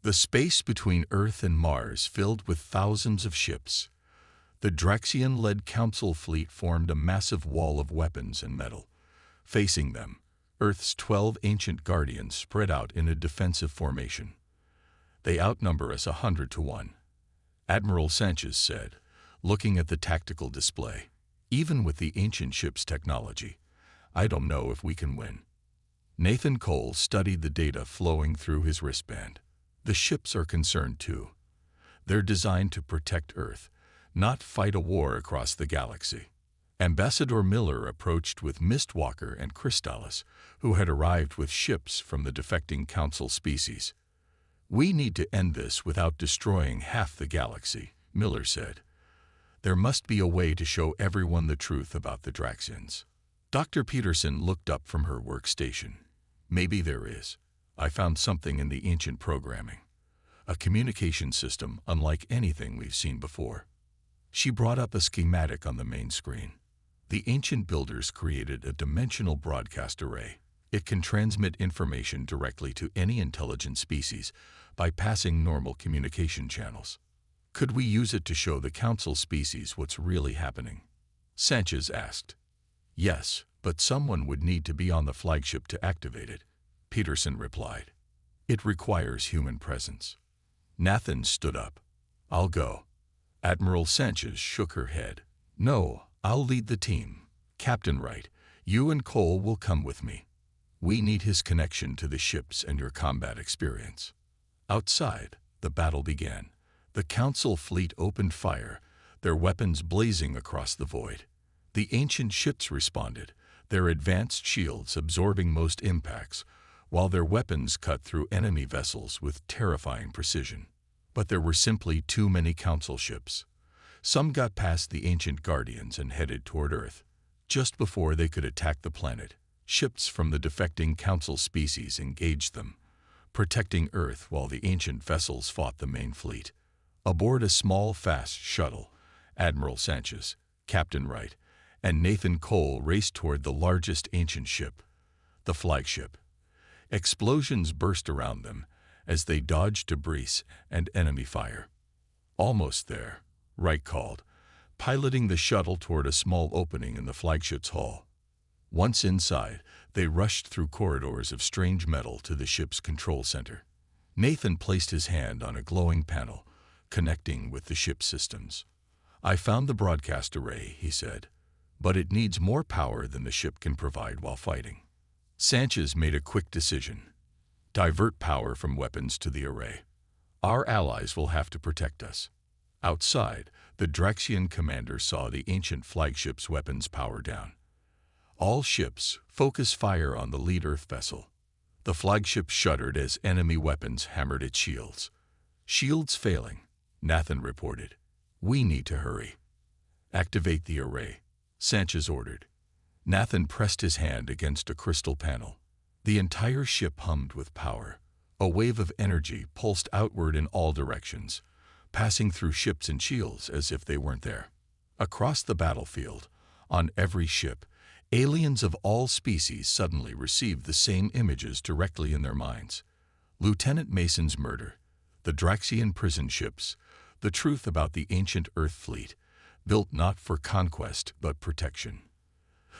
The space between Earth and Mars filled with thousands of ships. The Draxian-led Council fleet formed a massive wall of weapons and metal. Facing them, Earth's 12 ancient guardians spread out in a defensive formation. "They outnumber us 100 to 1, Admiral Sanchez said, looking at the tactical display. "Even with the ancient ship's technology, I don't know if we can win." Nathan Cole studied the data flowing through his wristband. "The ships are concerned too. They're designed to protect Earth, not fight a war across the galaxy." Ambassador Miller approached with Mistwalker and Crystallis, who had arrived with ships from the defecting Council species. "We need to end this without destroying half the galaxy," Miller said. "There must be a way to show everyone the truth about the Draxians." Dr. Peterson looked up from her workstation. "Maybe there is. I found something in the ancient programming. A communication system unlike anything we've seen before." She brought up a schematic on the main screen. "The ancient builders created a dimensional broadcast array. It can transmit information directly to any intelligent species by passing normal communication channels. Could we use it to show the Council species what's really happening?" Sanchez asked. "Yes, but someone would need to be on the flagship to activate it," Peterson replied. "It requires human presence." Nathan stood up. "I'll go." Admiral Sanchez shook her head. "No, I'll lead the team. Captain Wright, you and Cole will come with me. We need his connection to the ships and your combat experience." Outside, the battle began. The Council fleet opened fire, their weapons blazing across the void. The ancient ships responded, their advanced shields absorbing most impacts, while their weapons cut through enemy vessels with terrifying precision. But there were simply too many Council ships. Some got past the ancient guardians and headed toward Earth. Just before they could attack the planet, ships from the defecting Council species engaged them, protecting Earth while the ancient vessels fought the main fleet. Aboard a small, fast shuttle, Admiral Sanchez, Captain Wright, and Nathan Cole raced toward the largest ancient ship, the flagship. Explosions burst around them as they dodged debris and enemy fire. "Almost there," Wright called, piloting the shuttle toward a small opening in the flagship's hull. Once inside, they rushed through corridors of strange metal to the ship's control center. Nathan placed his hand on a glowing panel, connecting with the ship's systems. "I found the broadcast array," he said, "but it needs more power than the ship can provide while fighting." Sanchez made a quick decision. "Divert power from weapons to the array. Our allies will have to protect us." Outside, the Draxian commander saw the ancient flagship's weapons power down. "All ships, focus fire on the lead Earth vessel." The flagship shuddered as enemy weapons hammered its shields. "Shields failing," Nathan reported. "We need to hurry." "Activate the array," Sanchez ordered. Nathan pressed his hand against a crystal panel. The entire ship hummed with power. A wave of energy pulsed outward in all directions, passing through ships and shields as if they weren't there. Across the battlefield, on every ship, aliens of all species suddenly received the same images directly in their minds. Lieutenant Mason's murder, the Draxian prison ships, the truth about the ancient Earth fleet, built not for conquest but protection.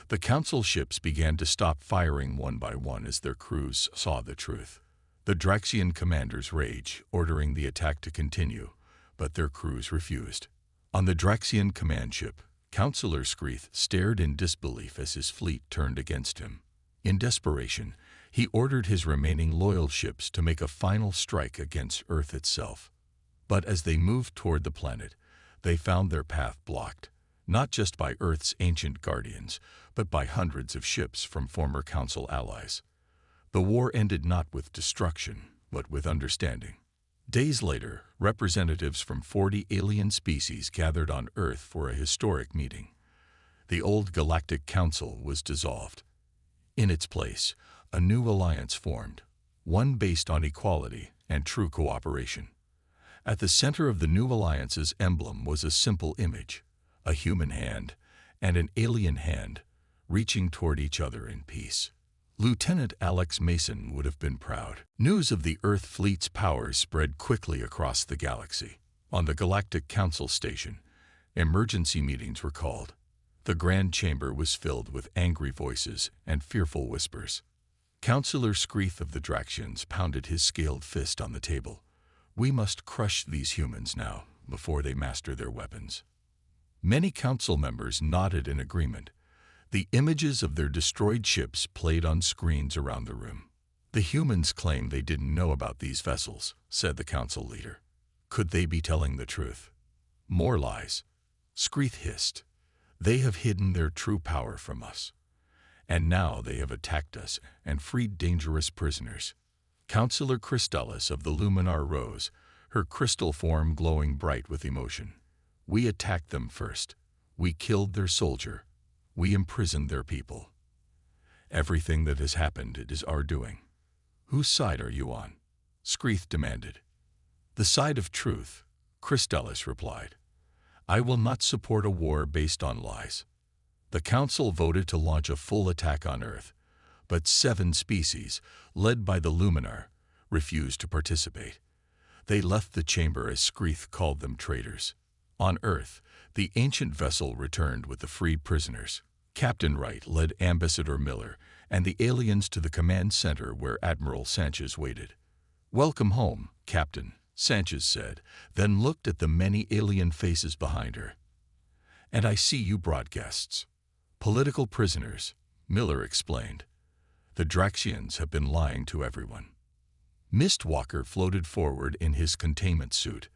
The Council ships began to stop firing one by one as their crews saw the truth. The Draxian commanders raged, ordering the attack to continue, but their crews refused. On the Draxian command ship, Councillor Screeth stared in disbelief as his fleet turned against him. In desperation, he ordered his remaining loyal ships to make a final strike against Earth itself. But as they moved toward the planet, they found their path blocked, not just by Earth's ancient guardians, but by hundreds of ships from former Council allies. The war ended not with destruction, but with understanding. Days later, representatives from 40 alien species gathered on Earth for a historic meeting. The old Galactic Council was dissolved. In its place, a new alliance formed, one based on equality and true cooperation. At the center of the new alliance's emblem was a simple image, a human hand and an alien hand, reaching toward each other in peace. Lieutenant Alex Mason would have been proud. News of the Earth fleet's powers spread quickly across the galaxy. On the Galactic Council Station, emergency meetings were called. The Grand Chamber was filled with angry voices and fearful whispers. Councillor Screeth of the Draxians pounded his scaled fist on the table. We must crush these humans now, before they master their weapons. Many council members nodded in agreement. The images of their destroyed ships played on screens around the room. The humans claim they didn't know about these vessels, said the council leader. Could they be telling the truth? More lies. Screeth hissed. They have hidden their true power from us. And now they have attacked us and freed dangerous prisoners. Councillor Crystallis of the Luminar rose, her crystal form glowing bright with emotion. We attacked them first. We killed their soldier. We imprisoned their people. Everything that has happened is our doing. Whose side are you on? Screeth demanded. The side of truth, Crystallis replied. I will not support a war based on lies. The Council voted to launch a full attack on Earth, but 7 species, led by the Luminar, refused to participate. They left the chamber as Screeth called them traitors. On Earth, the ancient vessel returned with the freed prisoners. Captain Wright led Ambassador Miller and the aliens to the command center where Admiral Sanchez waited. Welcome home, Captain, Sanchez said, then looked at the many alien faces behind her. And I see you brought guests. Political prisoners, Miller explained. The Draxians have been lying to everyone. Mistwalker floated forward in his containment suit.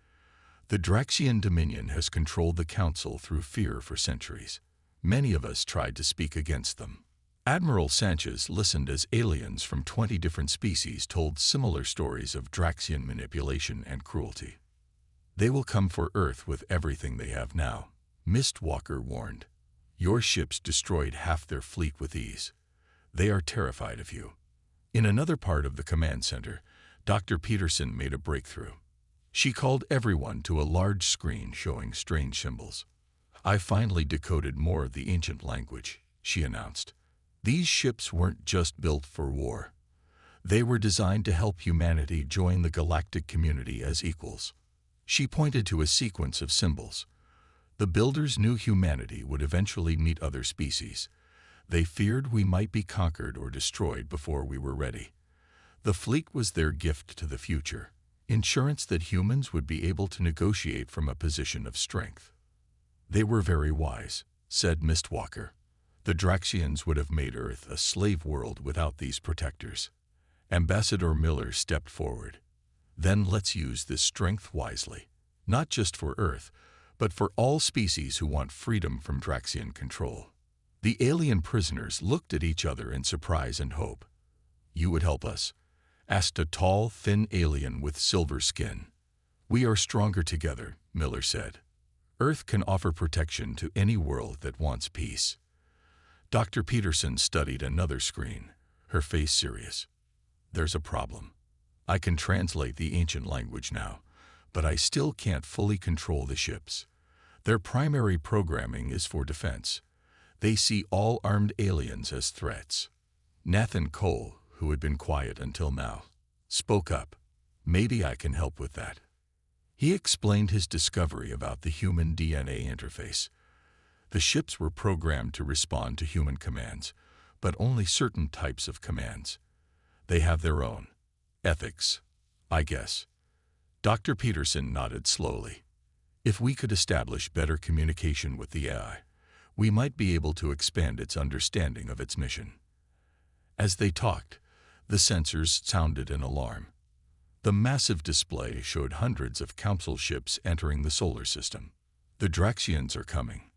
The Draxian Dominion has controlled the Council through fear for centuries. Many of us tried to speak against them. Admiral Sanchez listened as aliens from 20 different species told similar stories of Draxian manipulation and cruelty. They will come for Earth with everything they have now, Mistwalker warned. Your ships destroyed half their fleet with ease. They are terrified of you. In another part of the command center, Dr. Peterson made a breakthrough. She called everyone to a large screen showing strange symbols. I finally decoded more of the ancient language, she announced. These ships weren't just built for war. They were designed to help humanity join the galactic community as equals. She pointed to a sequence of symbols. The builders knew humanity would eventually meet other species. They feared we might be conquered or destroyed before we were ready. The fleet was their gift to the future, insurance that humans would be able to negotiate from a position of strength. They were very wise, said Mistwalker. The Draxians would have made Earth a slave world without these protectors. Ambassador Miller stepped forward. Then let's use this strength wisely, not just for Earth, but for all species who want freedom from Draxian control. The alien prisoners looked at each other in surprise and hope. You would help us? Asked a tall, thin alien with silver skin. We are stronger together, Miller said. Earth can offer protection to any world that wants peace. Dr. Peterson studied another screen, her face serious. There's a problem. I can translate the ancient language now, but I still can't fully control the ships. Their primary programming is for defense. They see all armed aliens as threats. Nathan Cole, who had been quiet until now, spoke up. Maybe I can help with that. He explained his discovery about the human DNA interface. The ships were programmed to respond to human commands, but only certain types of commands. They have their own ethics, I guess. Dr. Peterson nodded slowly. If we could establish better communication with the AI, we might be able to expand its understanding of its mission. As they talked, the sensors sounded an alarm. The massive display showed hundreds of council ships entering the solar system. The Draxians are coming,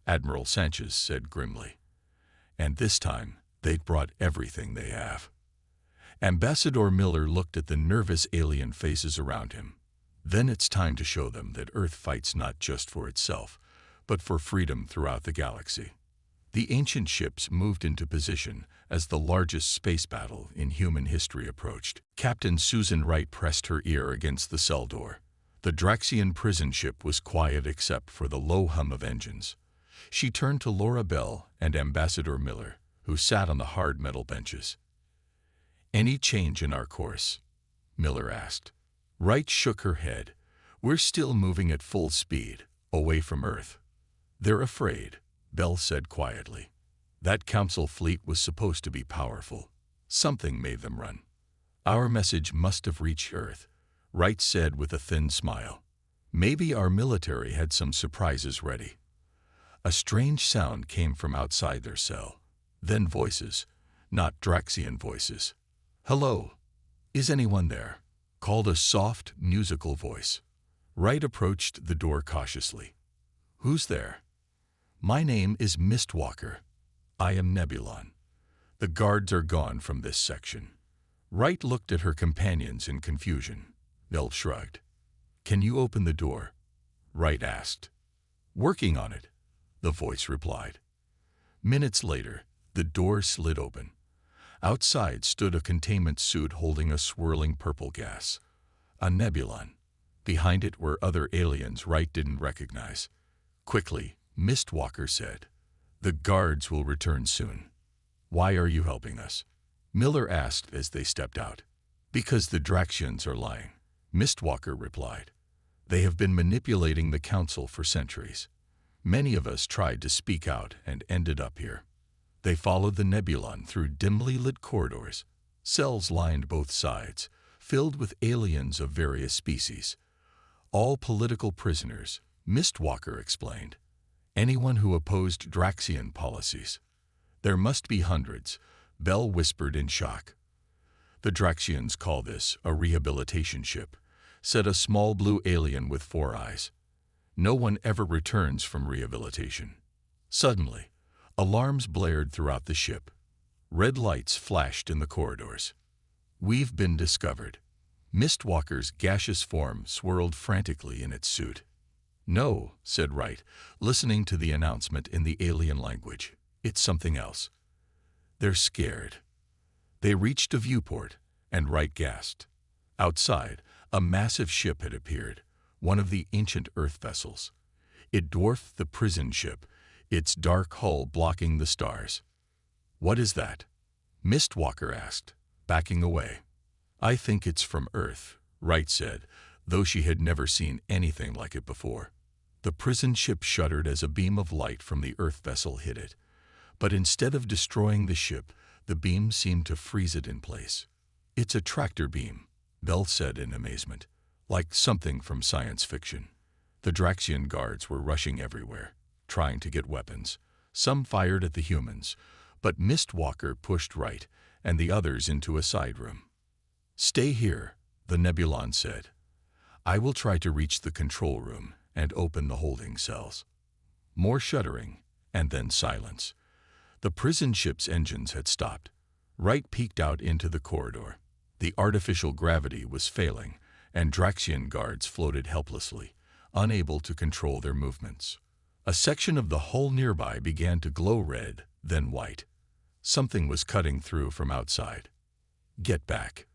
Admiral Sanchez said grimly. And this time, they'd brought everything they have. Ambassador Miller looked at the nervous alien faces around him. Then it's time to show them that Earth fights not just for itself, but for freedom throughout the galaxy. The ancient ships moved into position as the largest space battle in human history approached. Captain Susan Wright pressed her ear against the cell door. The Draxian prison ship was quiet except for the low hum of engines. She turned to Laura Bell and Ambassador Miller, who sat on the hard metal benches. "Any change in our course?" Miller asked. Wright shook her head. "We're still moving at full speed, away from Earth." "They're afraid," Bell said quietly. "That council fleet was supposed to be powerful. Something made them run." "Our message must have reached Earth," Wright said with a thin smile. "Maybe our military had some surprises ready." A strange sound came from outside their cell. Then voices, not Draxian voices. "Hello? Is anyone there?" called a soft, musical voice. Wright approached the door cautiously. "Who's there?" "My name is Mistwalker. I am Nebulon. The guards are gone from this section." Wright looked at her companions in confusion. Bell shrugged. "Can you open the door?" Wright asked. "Working on it," the voice replied. Minutes later, the door slid open. Outside stood a containment suit holding a swirling purple gas. A Nebulon. Behind it were other aliens Wright didn't recognize. Quickly, Mistwalker said, "The guards will return soon." "Why are you helping us?" Miller asked as they stepped out. "Because the Draxians are lying," Mistwalker replied. "They have been manipulating the Council for centuries. Many of us tried to speak out and ended up here. They followed the Nebulon through dimly lit corridors. Cells lined both sides, filled with aliens of various species. All political prisoners, Mistwalker explained. Anyone who opposed Draxian policies. There must be hundreds, Bell whispered in shock. The Draxians call this a rehabilitation ship, said a small blue alien with 4 eyes. No one ever returns from rehabilitation. Suddenly, alarms blared throughout the ship. Red lights flashed in the corridors. "We've been discovered." Mistwalker's gaseous form swirled frantically in its suit. "No," said Wright, listening to the announcement in the alien language. "It's something else." "They're scared." They reached a viewport, and Wright gasped. Outside, a massive ship had appeared, one of the ancient Earth vessels. It dwarfed the prison ship, its dark hull blocking the stars. "What is that?" Mistwalker asked, backing away. "I think it's from Earth," Wright said, though she had never seen anything like it before. The prison ship shuddered as a beam of light from the Earth vessel hit it. But instead of destroying the ship, the beam seemed to freeze it in place. "It's a tractor beam," Bell said in amazement, "like something from science fiction." The Draxian guards were rushing everywhere, trying to get weapons. Some fired at the humans, but Mistwalker pushed Wright and the others into a side room. "Stay here," the Nebulon said. "I will try to reach the control room and open the holding cells." More shuddering, and then silence. The prison ship's engines had stopped. Wright peeked out into the corridor. The artificial gravity was failing, and Draxian guards floated helplessly, unable to control their movements. A section of the hull nearby began to glow red, then white. Something was cutting through from outside. "Get back."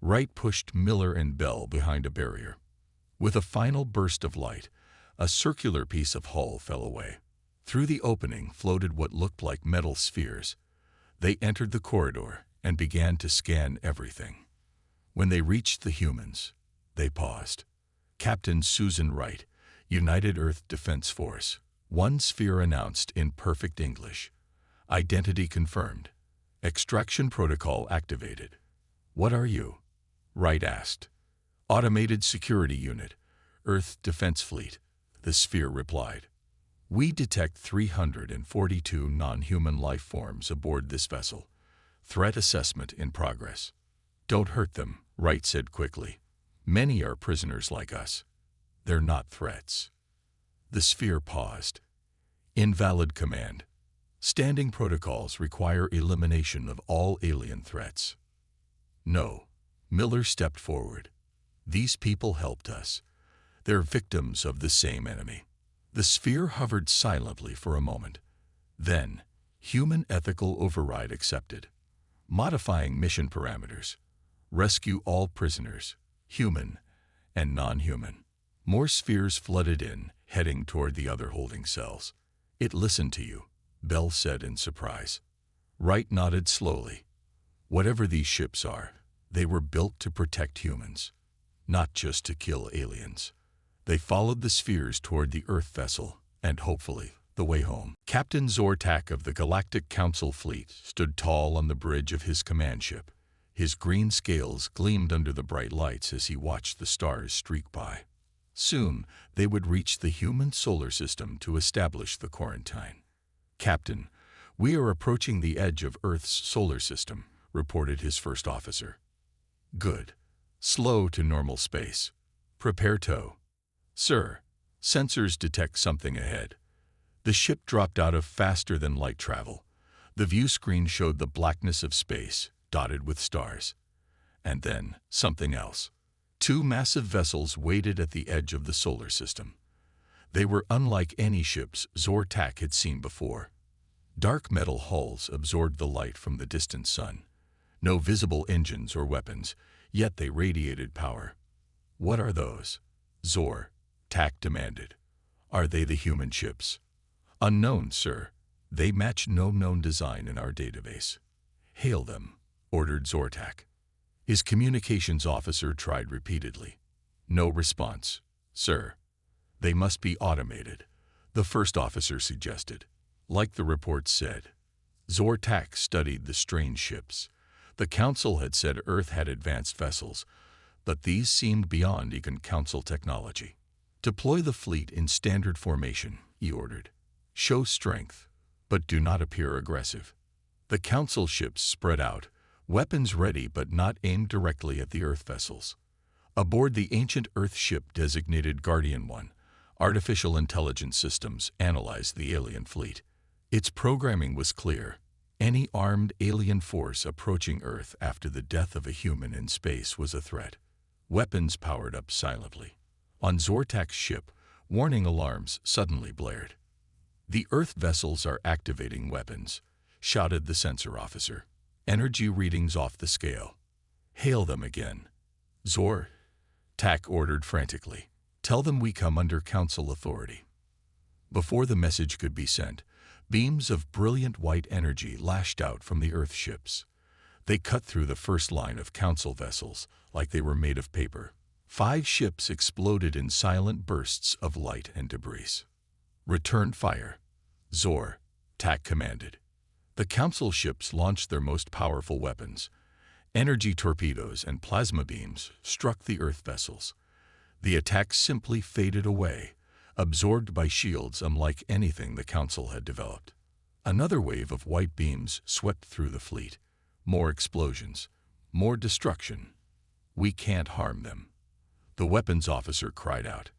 Wright pushed Miller and Bell behind a barrier. With a final burst of light, a circular piece of hull fell away. Through the opening floated what looked like metal spheres. They entered the corridor and began to scan everything. When they reached the humans, they paused. "Captain Susan Wright, United Earth Defense Force." One sphere announced in perfect English. "Identity confirmed. Extraction protocol activated." "What are you?" Wright asked. "Automated Security Unit, Earth Defense Fleet," the sphere replied. "We detect 342 non-human life forms aboard this vessel. Threat assessment in progress." "Don't hurt them," Wright said quickly. "Many are prisoners like us. They're not threats." The sphere paused. "Invalid command. Standing protocols require elimination of all alien threats." "No." Miller stepped forward. "These people helped us. They're victims of the same enemy." The sphere hovered silently for a moment. Then, human ethical override accepted. Modifying mission parameters. Rescue all prisoners, human and non-human. More spheres flooded in, heading toward the other holding cells. "It listened to you," Bell said in surprise. Wright nodded slowly. Whatever these ships are, they were built to protect humans, not just to kill aliens. They followed the spheres toward the Earth vessel, and hopefully, the way home. Captain Zortak of the Galactic Council fleet stood tall on the bridge of his command ship. His green scales gleamed under the bright lights as he watched the stars streak by. Soon, they would reach the human solar system to establish the quarantine. "Captain, we are approaching the edge of Earth's solar system," reported his first officer. "Good. Slow to normal space. Prepare tow." "Sir, sensors detect something ahead." The ship dropped out of faster than light travel. The view screen showed the blackness of space, dotted with stars. And then, something else. Two massive vessels waited at the edge of the solar system. They were unlike any ships Zortak had seen before. Dark metal hulls absorbed the light from the distant sun. No visible engines or weapons, yet they radiated power. "What are those?" Zortak demanded. "Are they the human ships?" "Unknown, sir. They match no known design in our database." "Hail them," ordered Zortak. His communications officer tried repeatedly. No response. "Sir, they must be automated," the first officer suggested. Like the report said. Zortak studied the strange ships. The Council had said Earth had advanced vessels, but these seemed beyond even Council technology. "Deploy the fleet in standard formation," he ordered. "Show strength, but do not appear aggressive." The Council ships spread out, weapons ready but not aimed directly at the Earth vessels. Aboard the ancient Earth ship designated Guardian 1, artificial intelligence systems analyzed the alien fleet. Its programming was clear. Any armed alien force approaching Earth after the death of a human in space was a threat. Weapons powered up silently. On Zortak's ship, warning alarms suddenly blared. "The Earth vessels are activating weapons," shouted the sensor officer. "Energy readings off the scale." "Hail them again." Zortak ordered frantically. "Tell them we come under Council authority." Before the message could be sent, beams of brilliant white energy lashed out from the Earth ships. They cut through the first line of Council vessels like they were made of paper. 5 ships exploded in silent bursts of light and debris. "Return fire," Zortak commanded. The Council ships launched their most powerful weapons. Energy torpedoes and plasma beams struck the Earth vessels. The attacks simply faded away, absorbed by shields unlike anything the Council had developed. Another wave of white beams swept through the fleet. More explosions, more destruction. "We can't harm them," the weapons officer cried out.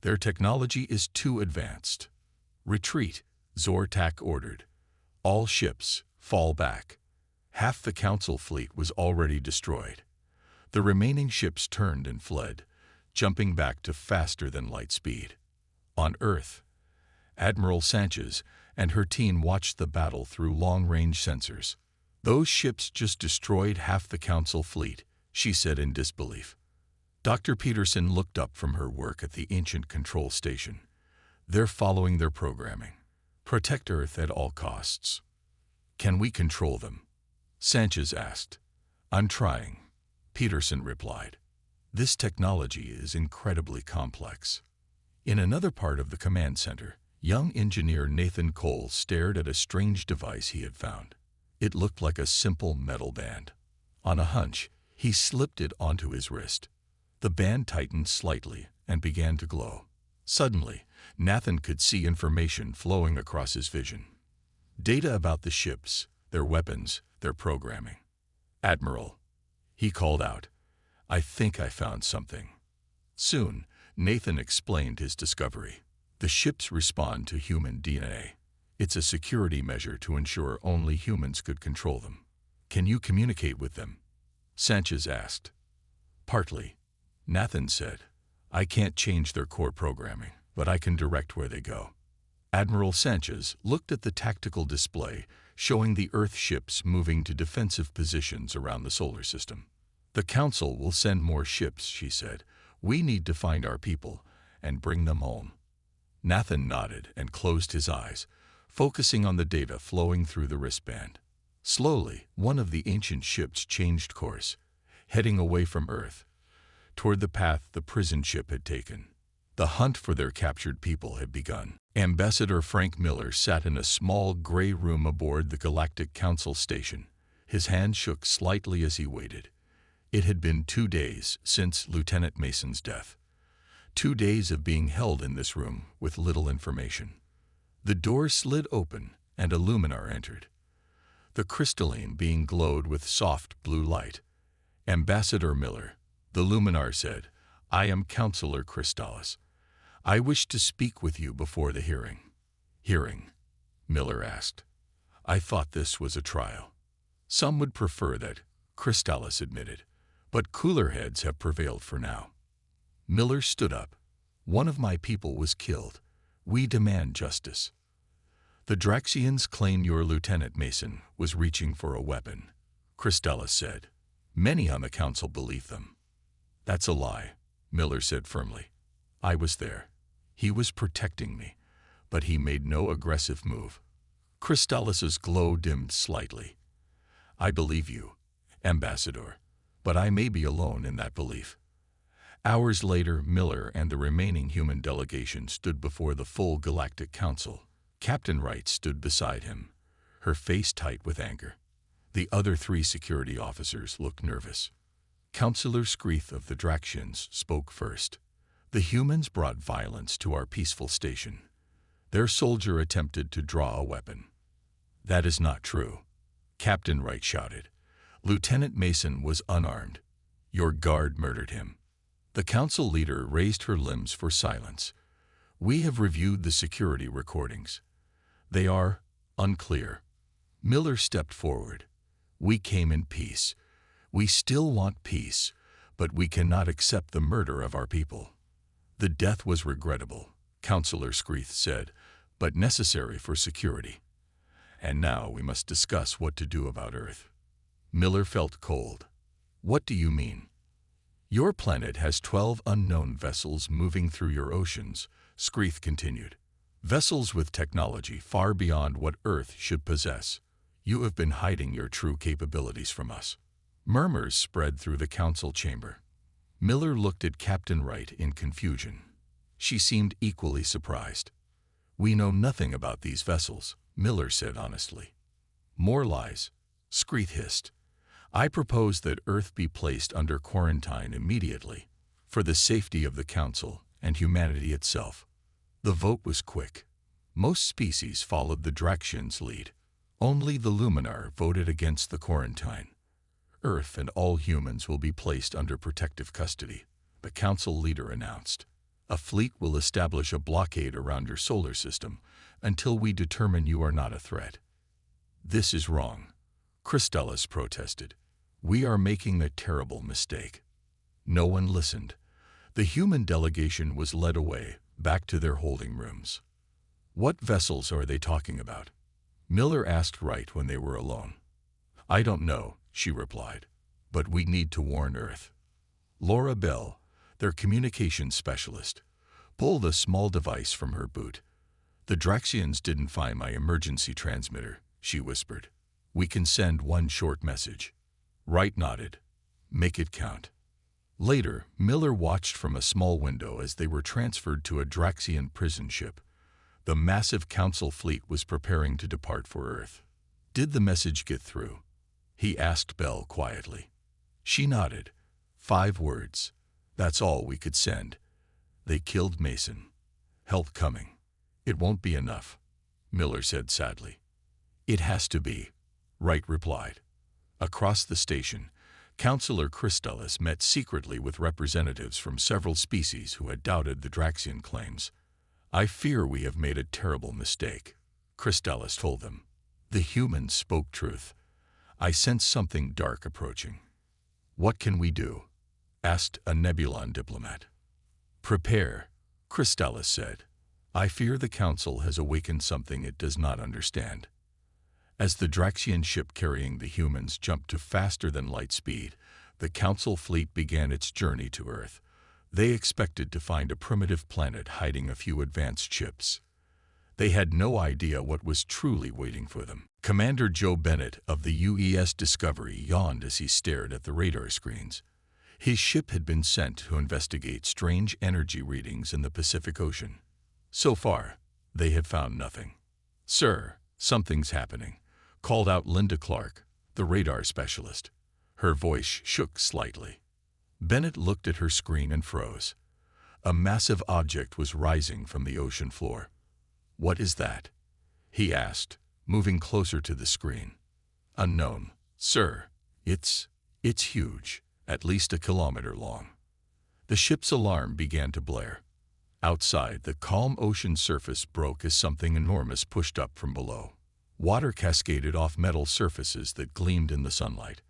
"Their technology is too advanced." "Retreat," Zortak ordered. "All ships, fall back." Half the Council fleet was already destroyed. The remaining ships turned and fled, jumping back to faster-than-light speed. On Earth, Admiral Sanchez and her team watched the battle through long-range sensors. "Those ships just destroyed half the Council fleet," she said in disbelief. Dr. Peterson looked up from her work at the ancient control station. "They're following their programming. Protect Earth at all costs." "Can we control them?" Sanchez asked. "I'm trying," Peterson replied. "This technology is incredibly complex." In another part of the command center, young engineer Nathan Cole stared at a strange device he had found. It looked like a simple metal band. On a hunch, he slipped it onto his wrist. The band tightened slightly and began to glow. Suddenly, Nathan could see information flowing across his vision. Data about the ships, their weapons, their programming. "Admiral," he called out, "I think I found something." Soon, Nathan explained his discovery. The ships respond to human DNA. It's a security measure to ensure only humans could control them. "Can you communicate with them?" Sanchez asked. "Partly," Nathan said. "I can't change their core programming, but I can direct where they go." Admiral Sanchez looked at the tactical display, showing the Earth ships moving to defensive positions around the solar system. "The Council will send more ships," she said. "We need to find our people and bring them home." Nathan nodded and closed his eyes, focusing on the data flowing through the wristband. Slowly, one of the ancient ships changed course, heading away from Earth, toward the path the prison ship had taken. The hunt for their captured people had begun. Ambassador Frank Miller sat in a small gray room aboard the Galactic Council station. His hand shook slightly as he waited. It had been 2 days since Lieutenant Mason's death. 2 days of being held in this room with little information. The door slid open and a luminar entered. The crystalline being glowed with soft blue light. Ambassador Miller, the luminar said, "I am Counselor Crystalis. I wish to speak with you before the hearing." "Hearing?" Miller asked. "I thought this was a trial." "Some would prefer that," Crystalis admitted, "but cooler heads have prevailed for now." Miller stood up. "One of my people was killed. We demand justice." "The Draxians claim your Lieutenant Mason was reaching for a weapon," Crystalis said. "Many on the council believe them." "That's a lie," Miller said firmly. "I was there. He was protecting me, but he made no aggressive move." Crystalis's glow dimmed slightly. "I believe you, Ambassador, but I may be alone in that belief." Hours later, Miller and the remaining human delegation stood before the full Galactic Council. Captain Wright stood beside him, her face tight with anger. The other 3 security officers looked nervous. Counselor Screeth of the Draxians spoke first. "The humans brought violence to our peaceful station. Their soldier attempted to draw a weapon." "That is not true," Captain Wright shouted. "Lieutenant Mason was unarmed. Your guard murdered him." The council leader raised her limbs for silence. "We have reviewed the security recordings. They are unclear." Miller stepped forward. "We came in peace. We still want peace, but we cannot accept the murder of our people." "The death was regrettable," Counselor Screeth said, "but necessary for security. And now we must discuss what to do about Earth." Miller felt cold. "What do you mean?" "Your planet has 12 unknown vessels moving through your oceans," Screeth continued. "Vessels with technology far beyond what Earth should possess. You have been hiding your true capabilities from us." Murmurs spread through the council chamber. Miller looked at Captain Wright in confusion. She seemed equally surprised. "We know nothing about these vessels," Miller said honestly. "More lies," Screeth hissed. "I propose that Earth be placed under quarantine immediately, for the safety of the Council and humanity itself." The vote was quick. Most species followed the Draxians' lead. Only the Luminar voted against the quarantine. "Earth and all humans will be placed under protective custody," the Council leader announced. "A fleet will establish a blockade around your solar system until we determine you are not a threat." "This is wrong," Crystalis protested. "We are making a terrible mistake." No one listened. The human delegation was led away, back to their holding rooms. "What vessels are they talking about?" Miller asked Wright when they were alone. "I don't know," she replied, "but we need to warn Earth." Laura Bell, their communications specialist, pulled a small device from her boot. "The Draxians didn't find my emergency transmitter," she whispered. "We can send one short message." Wright nodded. "Make it count." Later, Miller watched from a small window as they were transferred to a Draxian prison ship. The massive council fleet was preparing to depart for Earth. "Did the message get through?" he asked Bell quietly. She nodded. 5 words. "That's all we could send. They killed Mason. Help coming." "It won't be enough," Miller said sadly. "It has to be," Wright replied. Across the station, Counselor Crystalis met secretly with representatives from several species who had doubted the Draxian claims. "I fear we have made a terrible mistake," Crystalis told them. "The humans spoke truth. I sense something dark approaching." "What can we do?" asked a Nebulon diplomat. "Prepare," Crystalis said. "I fear the Council has awakened something it does not understand." As the Draxian ship carrying the humans jumped to faster-than-light speed, the Council fleet began its journey to Earth. They expected to find a primitive planet hiding a few advanced ships. They had no idea what was truly waiting for them. Commander Joe Bennett of the UES Discovery yawned as he stared at the radar screens. His ship had been sent to investigate strange energy readings in the Pacific Ocean. So far, they had found nothing. "Sir, something's happening," called out Linda Clark, the radar specialist. Her voice shook slightly. Bennett looked at her screen and froze. A massive object was rising from the ocean floor. "What is that?" he asked, moving closer to the screen. "Unknown, sir. It's huge, at least a kilometer long." The ship's alarm began to blare. Outside, the calm ocean surface broke as something enormous pushed up from below. Water cascaded off metal surfaces that gleamed in the sunlight.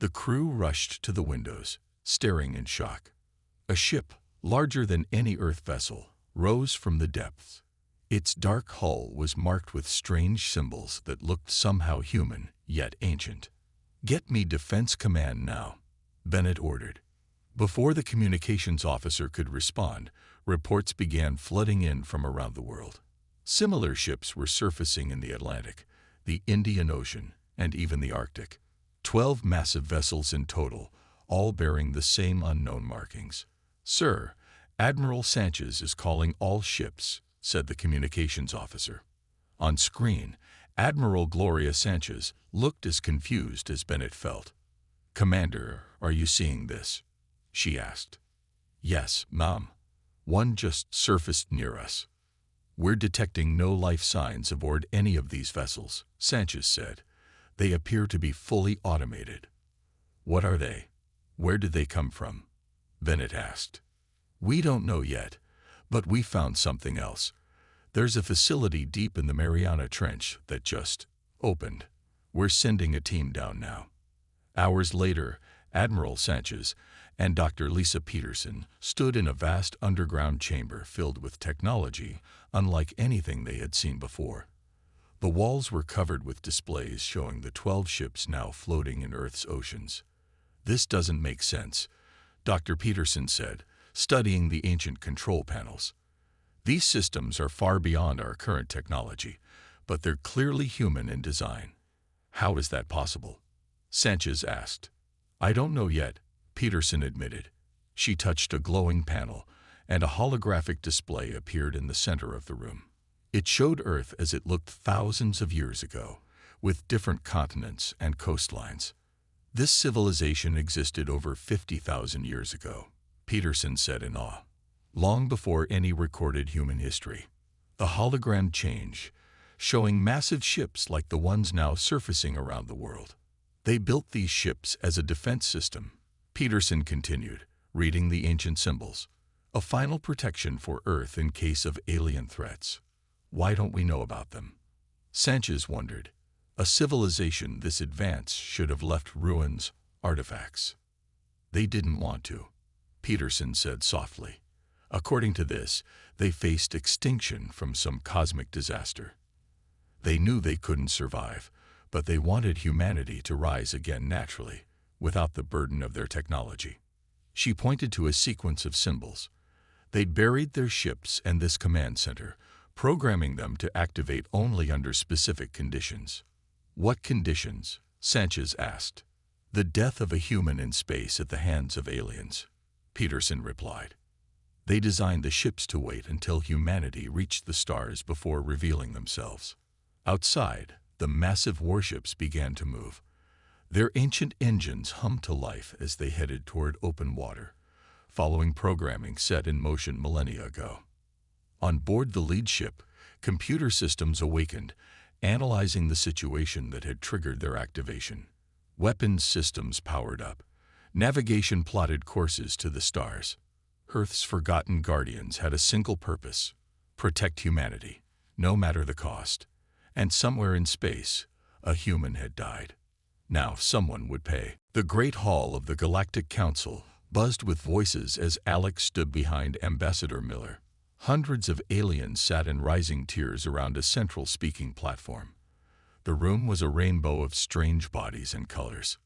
The crew rushed to the windows, staring in shock. A ship, larger than any Earth vessel, rose from the depths. Its dark hull was marked with strange symbols that looked somehow human, yet ancient. "Get me Defense Command now," Bennett ordered. Before the communications officer could respond, reports began flooding in from around the world. Similar ships were surfacing in the Atlantic, the Indian Ocean, and even the Arctic. 12 massive vessels in total, all bearing the same unknown markings. "Sir, Admiral Sanchez is calling all ships," said the communications officer. On screen, Admiral Gloria Sanchez looked as confused as Bennett felt. "Commander, are you seeing this?" she asked. "Yes, ma'am. One just surfaced near us." "We're detecting no life signs aboard any of these vessels," Sanchez said. "They appear to be fully automated." "What are they? Where did they come from?" Bennett asked. "We don't know yet, but we found something else. There's a facility deep in the Mariana Trench that just opened. We're sending a team down now." Hours later, Admiral Sanchez and Dr. Lisa Peterson stood in a vast underground chamber filled with technology unlike anything they had seen before. The walls were covered with displays showing the 12 ships now floating in Earth's oceans. "This doesn't make sense," Dr. Peterson said, studying the ancient control panels. "These systems are far beyond our current technology, but they're clearly human in design." "How is that possible?" Sanchez asked. "I don't know yet," Peterson admitted. She touched a glowing panel, and a holographic display appeared in the center of the room. It showed Earth as it looked thousands of years ago, with different continents and coastlines. "This civilization existed over 50,000 years ago," Peterson said in awe. "Long before any recorded human history." A hologram changed, showing massive ships like the ones now surfacing around the world. "They built these ships as a defense system," Peterson continued, reading the ancient symbols. "A final protection for Earth in case of alien threats. Why don't we know about them?" Sanchez wondered. A civilization this advanced should have left ruins, artifacts. "They didn't want to," Peterson said softly. "According to this, they faced extinction from some cosmic disaster. They knew they couldn't survive, but they wanted humanity to rise again naturally, without the burden of their technology." She pointed to a sequence of symbols. They'd buried their ships and this command center, programming them to activate only under specific conditions. "What conditions?" Sanchez asked. "The death of a human in space at the hands of aliens," Peterson replied. "They designed the ships to wait until humanity reached the stars before revealing themselves." Outside, the massive warships began to move. Their ancient engines hummed to life as they headed toward open water, following programming set in motion millennia ago. On board the lead ship, computer systems awakened, analyzing the situation that had triggered their activation. Weapons systems powered up. Navigation plotted courses to the stars. Earth's forgotten guardians had a single purpose: protect humanity, no matter the cost. And somewhere in space, a human had died. Now someone would pay. The great hall of the Galactic Council buzzed with voices as Alex stood behind Ambassador Miller. Hundreds of aliens sat in rising tiers around a central speaking platform. The room was a rainbow of strange bodies and colors.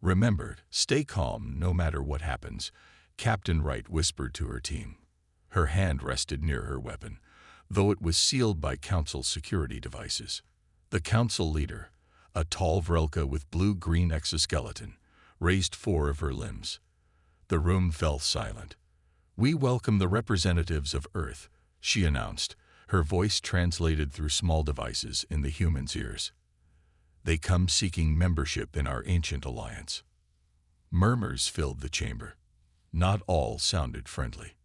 "Remember, stay calm no matter what happens," Captain Wright whispered to her team. Her hand rested near her weapon, though it was sealed by Council security devices. The Council leader, a tall Vrelka with blue-green exoskeleton, raised 4 of her limbs. The room fell silent. "We welcome the representatives of Earth," she announced, her voice translated through small devices in the humans' ears. "They come seeking membership in our ancient alliance." Murmurs filled the chamber. Not all sounded friendly.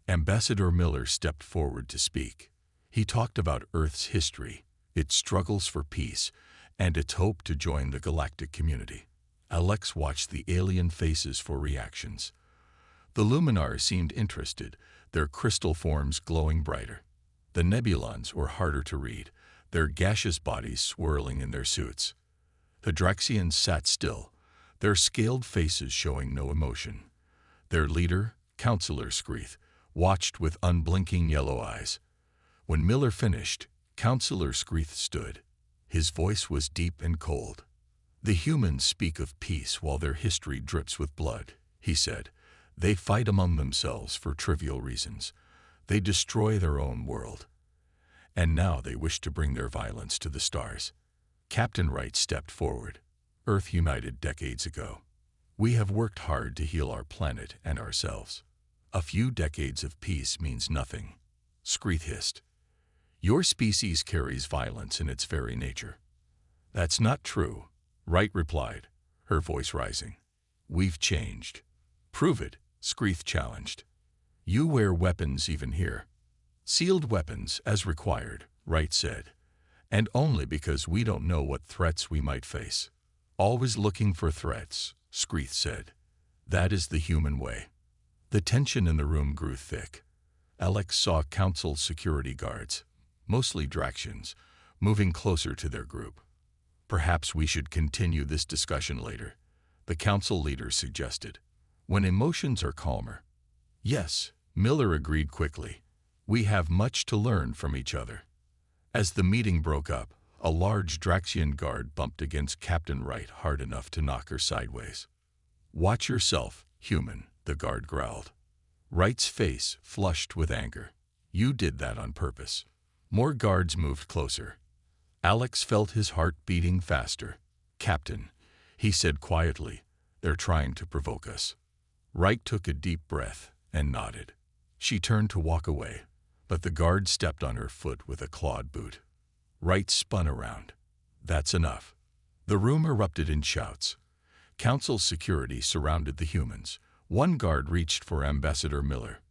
Ambassador Miller stepped forward to speak. He talked about Earth's history, its struggles for peace, and its hope to join the galactic community. Alex watched the alien faces for reactions. The Luminars seemed interested, their crystal forms glowing brighter. The Nebulons were harder to read, their gaseous bodies swirling in their suits. The Draxians sat still, their scaled faces showing no emotion. Their leader, Counselor Screeth, watched with unblinking yellow eyes. When Miller finished, Counselor Screeth stood. His voice was deep and cold. "The humans speak of peace while their history drips with blood," he said. "They fight among themselves for trivial reasons. They destroy their own world. And now they wish to bring their violence to the stars." Captain Wright stepped forward. "Earth united decades ago. We have worked hard to heal our planet and ourselves. A few decades of peace means nothing." Screeth hissed. "Your species carries violence in its very nature." "That's not true," Wright replied, her voice rising. "We've changed." "Prove it," Screeth challenged. "You wear weapons even here." "Sealed weapons as required," Wright said. "And only because we don't know what threats we might face." "Always looking for threats," Screeth said. "That is the human way." The tension in the room grew thick. Alex saw Council security guards, mostly Draxians, moving closer to their group. "Perhaps we should continue this discussion later," the Council leader suggested, "when emotions are calmer." "Yes," Miller agreed quickly. "We have much to learn from each other." As the meeting broke up, a large Draxian guard bumped against Captain Wright hard enough to knock her sideways. "Watch yourself, human," the guard growled. Wright's face flushed with anger. "You did that on purpose." More guards moved closer. Alex felt his heart beating faster. "Captain," he said quietly, "they're trying to provoke us." Wright took a deep breath and nodded. She turned to walk away, but the guard stepped on her foot with a clawed boot. Wright spun around. "That's enough." The room erupted in shouts. Council security surrounded the humans. One guard reached for Ambassador Miller.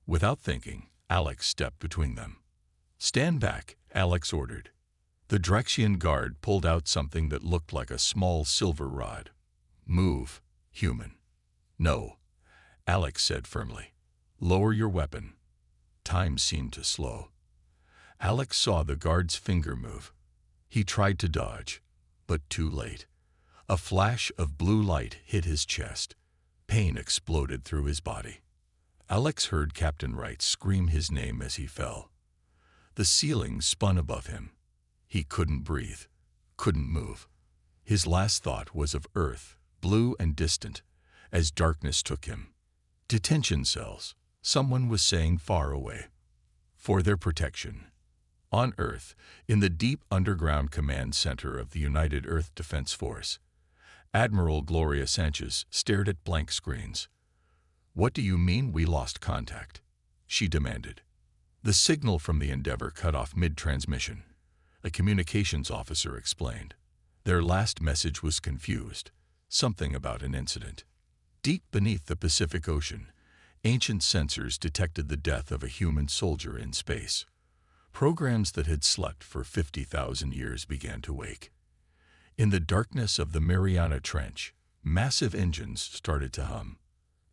Without thinking, Alex stepped between them. "Stand back," Alex ordered. The Draxian guard pulled out something that looked like a small silver rod. "Move, human." "No," Alex said firmly. "Lower your weapon." Time seemed to slow. Alex saw the guard's finger move. He tried to dodge, but too late. A flash of blue light hit his chest. Pain exploded through his body. Alex heard Captain Wright scream his name as he fell. The ceiling spun above him. He couldn't breathe, couldn't move. His last thought was of Earth, blue and distant, as darkness took him. "Detention cells," someone was saying far away. "For their protection." On Earth, in the deep underground command center of the United Earth Defense Force, Admiral Gloria Sanchez stared at blank screens. "What do you mean we lost contact?" she demanded. "The signal from the Endeavor cut off mid-transmission," a communications officer explained. "Their last message was confused, something about an incident." Deep beneath the Pacific Ocean, ancient sensors detected the death of a human soldier in space. Programs that had slept for 50,000 years began to wake. In the darkness of the Mariana Trench, massive engines started to hum.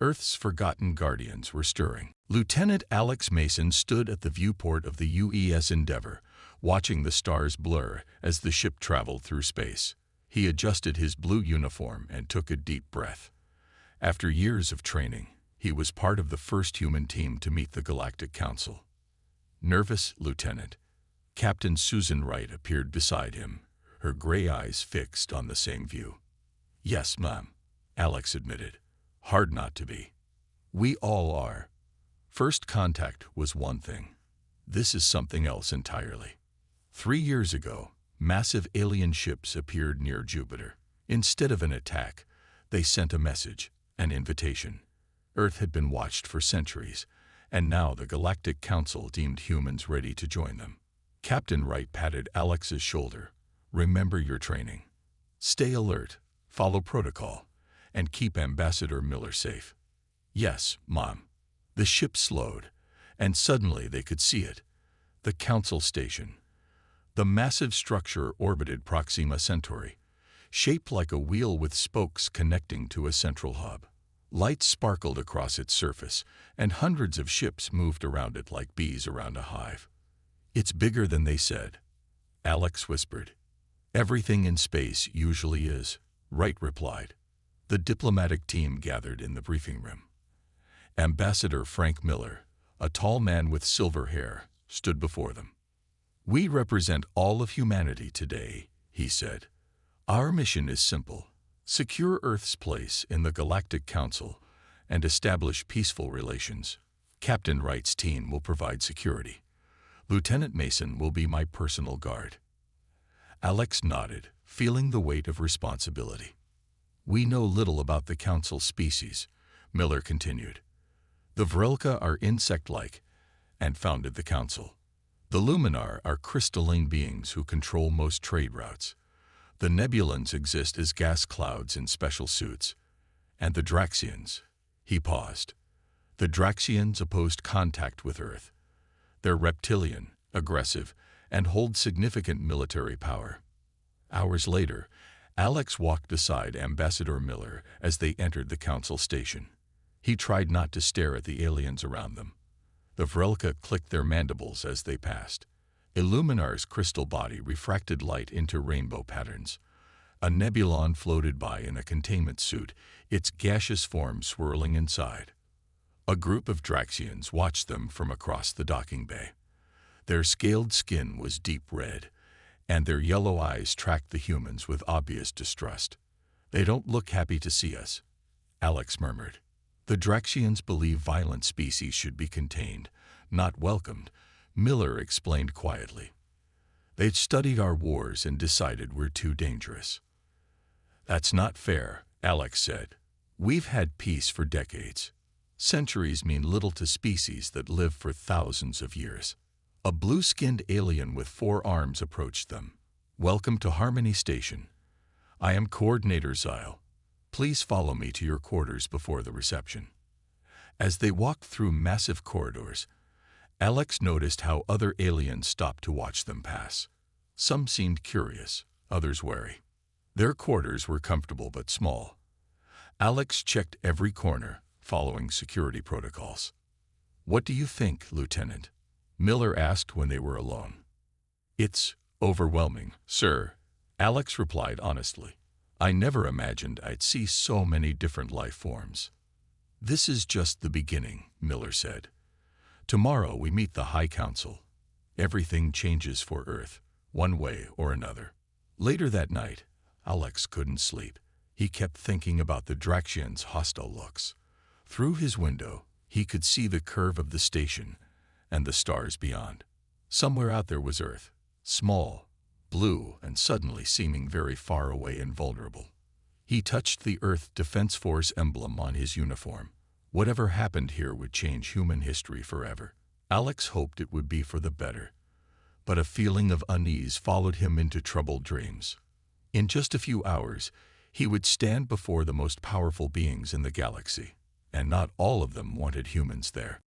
Earth's forgotten guardians were stirring. Lieutenant Alex Mason stood at the viewport of the UES Endeavor, watching the stars blur as the ship traveled through space. He adjusted his blue uniform and took a deep breath. After years of training, he was part of the first human team to meet the Galactic Council. "Nervous, Lieutenant?" Captain Susan Wright appeared beside him, her gray eyes fixed on the same view. "Yes, ma'am," Alex admitted. "Hard not to be. We all are." First contact was one thing. This is something else entirely. 3 years ago, massive alien ships appeared near Jupiter. Instead of an attack, they sent a message, an invitation. Earth had been watched for centuries, and now the Galactic Council deemed humans ready to join them. Captain Wright patted Alex's shoulder. Remember your training. Stay alert, follow protocol, and keep Ambassador Miller safe. Yes, Mom. The ship slowed, and suddenly they could see it. The Council Station. The massive structure orbited Proxima Centauri, shaped like a wheel with spokes connecting to a central hub. Lights sparkled across its surface, and hundreds of ships moved around it like bees around a hive. It's bigger than they said, Alex whispered. Everything in space usually is, Wright replied. The diplomatic team gathered in the briefing room. Ambassador Frank Miller, a tall man with silver hair, stood before them. We represent all of humanity today, he said. Our mission is simple. Secure Earth's place in the Galactic Council and establish peaceful relations. Captain Wright's team will provide security. Lieutenant Mason will be my personal guard. Alex nodded, feeling the weight of responsibility. We know little about the Council species, Miller continued. The Vrelka are insect-like and founded the Council. The Luminar are crystalline beings who control most trade routes. The Nebulans exist as gas clouds in special suits. And the Draxians, he paused. The Draxians opposed contact with Earth. They're reptilian, aggressive, and hold significant military power. Hours later, Alex walked beside Ambassador Miller as they entered the Council Station. He tried not to stare at the aliens around them. The Vrelka clicked their mandibles as they passed. Illuminar's crystal body refracted light into rainbow patterns. A Nebulon floated by in a containment suit, its gaseous form swirling inside. A group of Draxians watched them from across the docking bay. Their scaled skin was deep red, and their yellow eyes tracked the humans with obvious distrust. They don't look happy to see us, Alex murmured. The Draxians believe violent species should be contained, not welcomed, Miller explained quietly. They've studied our wars and decided we're too dangerous. That's not fair, Alex said. We've had peace for decades. Centuries mean little to species that live for thousands of years. A blue-skinned alien with 4 arms approached them. Welcome to Harmony Station. I am Coordinator Zyle. Please follow me to your quarters before the reception. As they walked through massive corridors, Alex noticed how other aliens stopped to watch them pass. Some seemed curious, others wary. Their quarters were comfortable but small. Alex checked every corner, following security protocols. What do you think, Lieutenant? Miller asked when they were alone. It's overwhelming, sir, Alex replied honestly. I never imagined I'd see so many different life forms. This is just the beginning, Miller said. Tomorrow we meet the High Council. Everything changes for Earth, one way or another. Later that night, Alex couldn't sleep. He kept thinking about the Draxians' hostile looks. Through his window, he could see the curve of the station and the stars beyond. Somewhere out there was Earth, small, blue, and suddenly seeming very far away and vulnerable. He touched the Earth Defense Force emblem on his uniform. Whatever happened here would change human history forever. Alex hoped it would be for the better, but a feeling of unease followed him into troubled dreams. In just a few hours, he would stand before the most powerful beings in the galaxy, and not all of them wanted humans there.